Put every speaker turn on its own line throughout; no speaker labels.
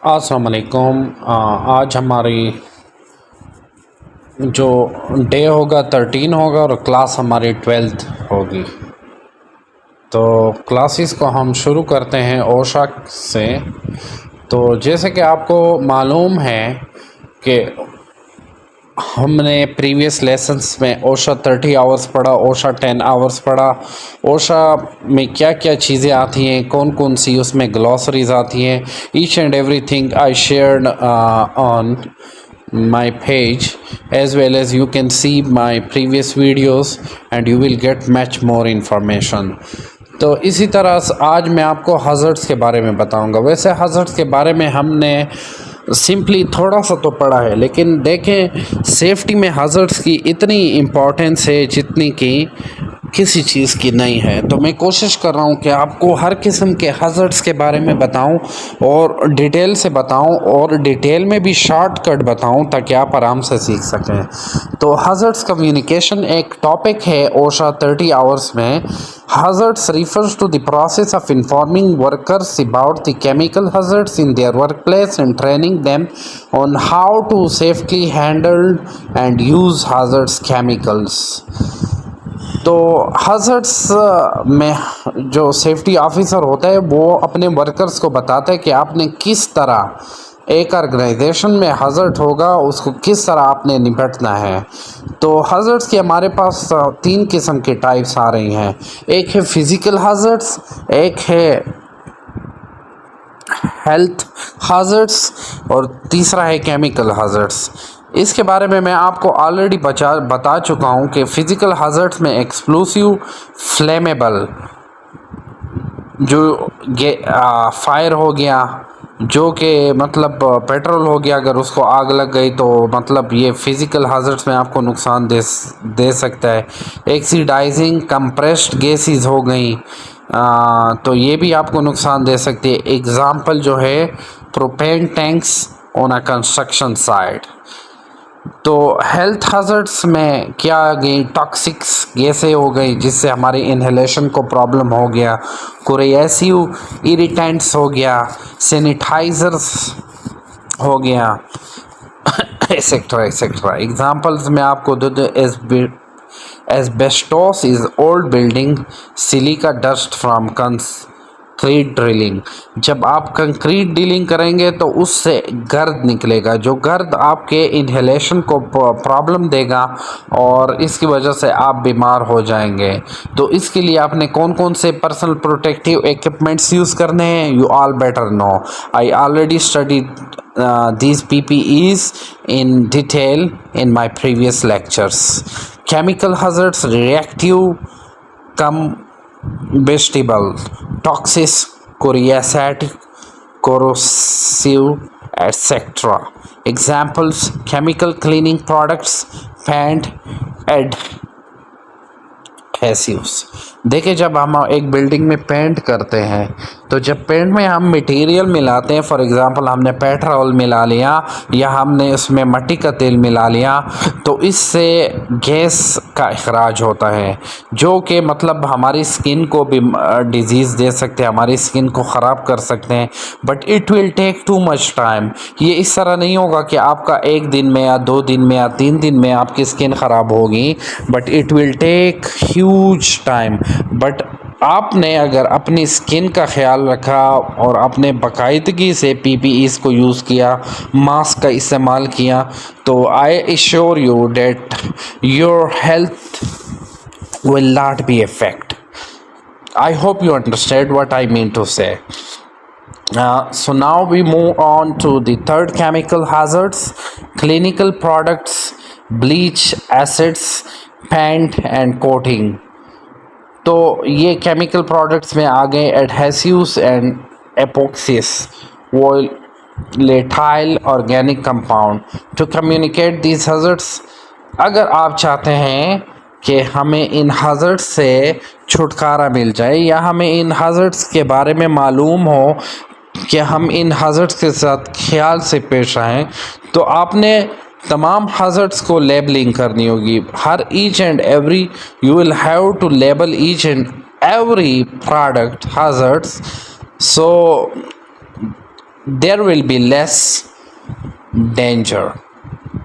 السلام علیکم۔ آج ہماری جو ڈے ہوگا 13 ہوگا اور کلاس ہماری 12 ہوگی۔ تو کلاسز کو ہم شروع کرتے ہیں اوشا سے۔ تو جیسے کہ آپ کو معلوم ہے کہ ہم نے پریویس لیسنس میں اوشا 30 آورس پڑھا، اوشا 10 آورس پڑھا۔ اوشا میں کیا کیا چیزیں آتی ہیں، کون کون سی اس میں گلوسریز آتی ہیں، each and everything I shared on my page, as well as you can see my previous videos and you will get much more information. تو اسی طرح آج میں آپ کو ہزارڈس کے بارے میں بتاؤں گا۔ ویسے ہزارڈس کے بارے میں ہم نے سمپلی تھوڑا سا تو پڑھا ہے، لیکن دیکھیں سیفٹی میں ہزارڈس کی اتنی امپورٹنس ہے جتنی کہ کسی چیز کی نہیں ہے۔ تو میں کوشش کر رہا ہوں کہ آپ کو ہر قسم کے ہزارڈس کے بارے میں بتاؤں اور ڈیٹیل سے بتاؤں، اور ڈیٹیل میں بھی شارٹ کٹ بتاؤں تاکہ آپ آرام سے سیکھ سکیں۔ تو ہزارڈس کمیونیکیشن ایک ٹاپک ہے اوشا 30 آورس میں۔ Hazards refers to the process of informing workers about the chemical hazards in their work place and training them on how to safely handle and use hazards chemicals. تو ہزارڈس میں جو safety officer ہوتا ہے وہ اپنے workers کو بتاتا ہے کہ آپ نے کس طرح ایک آرگنائزیشن میں ہزارڈ ہوگا اس کو کس طرح آپ نے نپٹنا ہے۔ تو ہزارڈس کے ہمارے پاس 3 قسم کے ٹائپس آ رہی ہیں۔ ایک ہے فزیکل ہزارڈس، ایک ہے ہیلتھ ہزارڈس، اور تیسرا ہے کیمیکل ہزارڈس۔ اس کے بارے میں آپ کو آلریڈی بتا چکا ہوں کہ فزیکل ہزارڈس میں ایکسپلوسیو، فلیمیبل جو فائر ہو گیا، جو کہ مطلب پیٹرول ہو گیا، اگر اس کو آگ لگ گئی تو مطلب یہ فزیکل ہزارڈس میں آپ کو نقصان دے سکتا ہے۔ ایکسیڈائزنگ کمپریسڈ گیسز ہو گئیں تو یہ بھی آپ کو نقصان دے سکتی ہے۔ ایگزامپل جو ہے propane tanks on a construction site. تو ہیلتھ ہزارڈس میں کیا آ گئی، ٹاکسکس گیسیں ہو گئی جس سے ہماری انہیلیشن کو پرابلم ہو گیا، کوریسیو ایریٹینٹس ہو گیا، سینیٹائزرز ہو گیا، ایسیکٹرا ایسیکٹرا۔ ایگزامپلز میں آپ کو asbestos as old building, silica dust from concrete drilling. جب آپ کنکریٹ ڈرلنگ کریں گے تو اس سے گرد نکلے گا، جو گرد آپ کے انہیلیشن کو پرابلم دے گا اور اس کی وجہ سے آپ بیمار ہو جائیں گے۔ تو اس کے لیے آپ نے کون کون سے پرسنل پروٹیکٹیو ایکوپمنٹس یوز کرنے ہیں، you all better know. I already studied these PPEs in detail in my previous lectures. Chemical hazards: reactive, combustible, toxic, corrosive, etc. Examples: chemical cleaning products, paint, adhesives. دیکھیں جب ہم ایک building میں pant کرتے ہیں تو جب پینٹ میں ہم مٹیریل ملاتے ہیں، فار ایگزامپل ہم نے پیٹرول ملا لیا یا ہم نے اس میں مٹی کا تیل ملا لیا، تو اس سے گیس کا اخراج ہوتا ہے جو کہ مطلب ہماری سکن کو بھی ڈیزیز دے سکتے ہیں، ہماری سکن کو خراب کر سکتے ہیں۔ But it will take too much time. یہ اس طرح نہیں ہوگا کہ آپ کا 1 دن میں یا 2 دن میں یا 3 دن میں آپ کی سکن خراب ہوگی، but it will take huge time. But آپ نے اگر اپنی سکن کا خیال رکھا اور اپنے باقاعدگی سے پی پی ایز کو یوز کیا، ماسک کا استعمال کیا، تو I assure you that your health will not be affect. I hope you understand what I mean to say. So now we move on to the third chemical hazards: clinical products, bleach, acids, paint and coating. تو یہ chemical products میں آ گئے ایڈہیسیوز and ایپوکسیز، volatile organic compound. To communicate these hazards, اگر آپ چاہتے ہیں کہ ہمیں ان ہزارڈس سے چھٹکارا مل جائے یا ہمیں ان ہزارڈس کے بارے میں معلوم ہو کہ ہم ان ہزارڈس کے ساتھ خیال سے پیش آئیں، تو آپ نے تمام ہزارڈس کو لیبلنگ کرنی ہوگی۔ ہر each and every you will have to label each and every product hazards. So there will be less danger.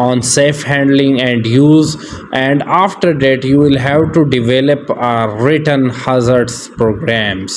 on safe handling and use, and after that you will have to develop written hazards programs.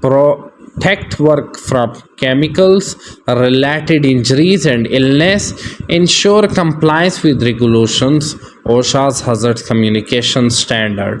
protect work from chemicals, related injuries and illness, ensure compliance with regulations, OSHA's hazard communication standard.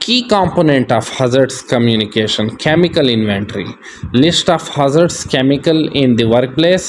key component of hazards communication, chemical inventory, list of hazards chemical in the workplace.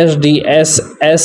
SDSS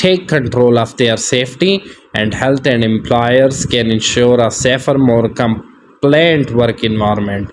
take control of their safety and health and employers can ensure a safer, more compliant work environment.